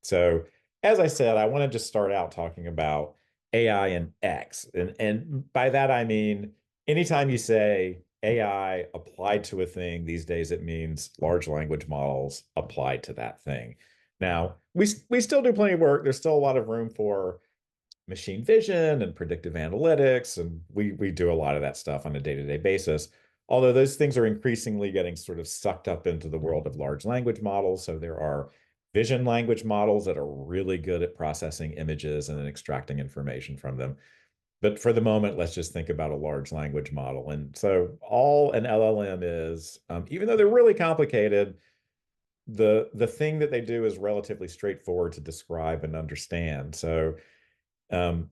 So, as I said, I want to just start out talking about AI and X. And by that, I mean, anytime you say AI applied to a thing, these days it means large language models applied to that thing. Now, we still do plenty of work. There's still a lot of room for machine vision and predictive analytics, and we do a lot of that stuff on a day-to-day basis. Although those things are increasingly getting sort of sucked up into the world of large language models. So there are vision language models that are really good at processing images and then extracting information from them. But for the moment, let's just think about a large language model. And so all an LLM is, even though they're really complicated, the thing that they do is relatively straightforward to describe and understand. So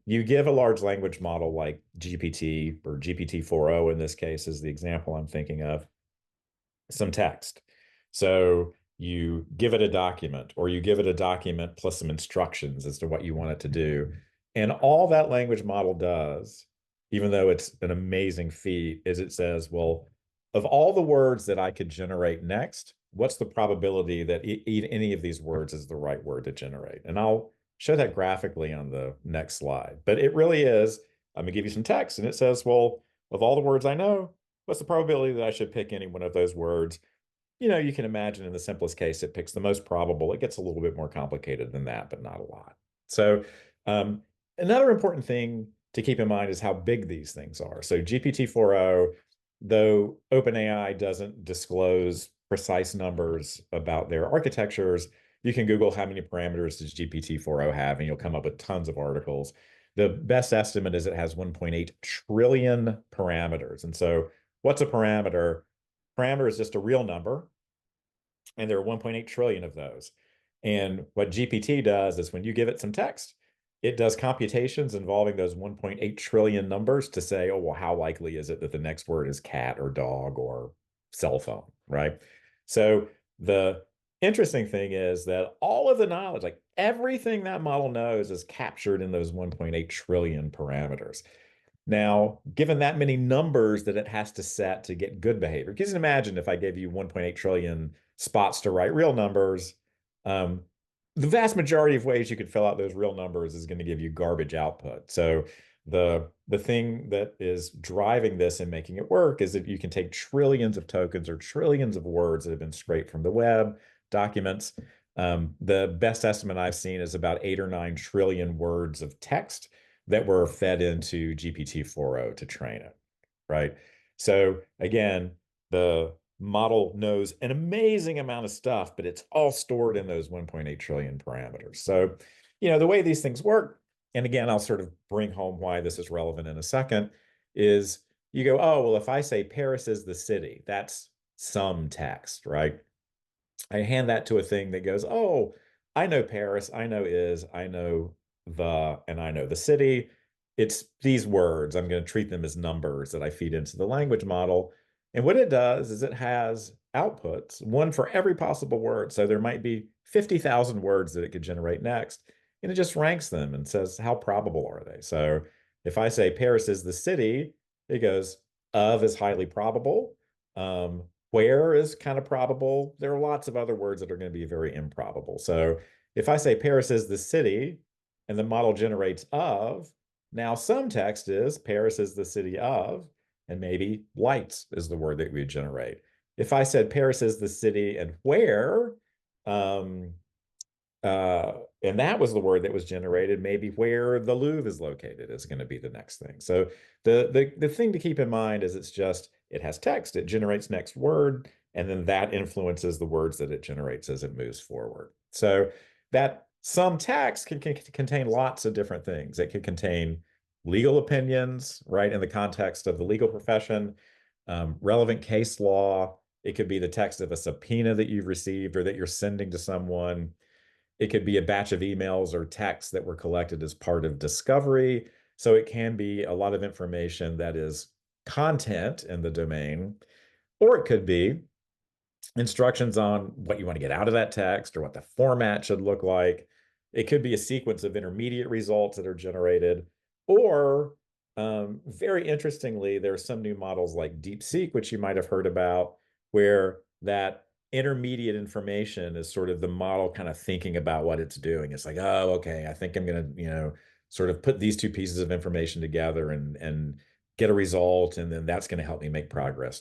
you give a large language model like GPT or GPT-4o in this case is the example I'm thinking of, some text. So you give it a document or you give it a document plus some instructions as to what you want it to do. And all that language model does, even though it's an amazing feat, is it says, well, of all the words that I could generate next, what's the probability that any of these words is the right word to generate? And I'll show that graphically on the next slide. But it really is, I'm going to give you some text and it says, well, of all the words I know, what's the probability that I should pick any one of those words? You can imagine in the simplest case, it picks the most probable. It gets a little bit more complicated than that, but not a lot. So, um, another important thing to keep in mind is how big these things are. So, GPT-4o, though OpenAI doesn't disclose precise numbers about their architectures, you can Google how many parameters does GPT-4o have, and you'll come up with tons of articles. The best estimate is it has 1.8 trillion parameters. And so, what's a parameter? Parameter is just a real number, and there are 1.8 trillion of those. And what GPT does is when you give it some text, it does computations involving those 1.8 trillion numbers to say, oh, well, how likely is it that the next word is cat or dog or cell phone, right? So the interesting thing is that all of the knowledge, like everything that model knows, is captured in those 1.8 trillion parameters. Now, given that many numbers that it has to set to get good behavior, because imagine if I gave you 1.8 trillion spots to write real numbers, um, the vast majority of ways you could fill out those real numbers is going to give you garbage output. So the thing that is driving this and making it work is that you can take trillions of tokens or trillions of words that have been scraped from the web, documents. The best estimate I've seen is about 8 or 9 trillion words of text that were fed into GPT-4o to train it, right? So again, the model knows an amazing amount of stuff, but it's all stored in those 1.8 trillion parameters. So, the way these things work, and again, I'll sort of bring home why this is relevant in a second, is you go, oh, well, if I say Paris is the city, that's some text, right? I hand that to a thing that goes, oh, I know Paris, I know I know and I know the city. It's these words. I'm going to treat them as numbers that I feed into the language model. And what it does is it has outputs, one for every possible word. So there might be 50,000 words that it could generate next. And it just ranks them and says, how probable are they? So if I say Paris is the city, it goes, of is highly probable. Where is kind of probable. There are lots of other words that are going to be very improbable. So if I say Paris is the city and the model generates of, now some text is Paris is the city of, and maybe lights is the word that we generate. If I said Paris is the city and where, um, and that was the word that was generated, maybe where the Louvre is located is going to be the next thing. So the thing to keep in mind is it has text, it generates next word, and then that influences the words that it generates as it moves forward. So that some text can contain lots of different things. It can contain legal opinions, right, in the context of the legal profession, relevant case law. It could be the text of a subpoena that you've received or that you're sending to someone. It could be a batch of emails or texts that were collected as part of discovery. So it can be a lot of information that is content in the domain, or it could be instructions on what you want to get out of that text or what the format should look like. It could be a sequence of intermediate results that are generated, or very interestingly, there are some new models like DeepSeek, which you might have heard about, where that intermediate information is sort of the model kind of thinking about what it's doing. It's like, oh, okay, I think I'm going to, sort of put these two pieces of information together and get a result, and then that's going to help me make progress.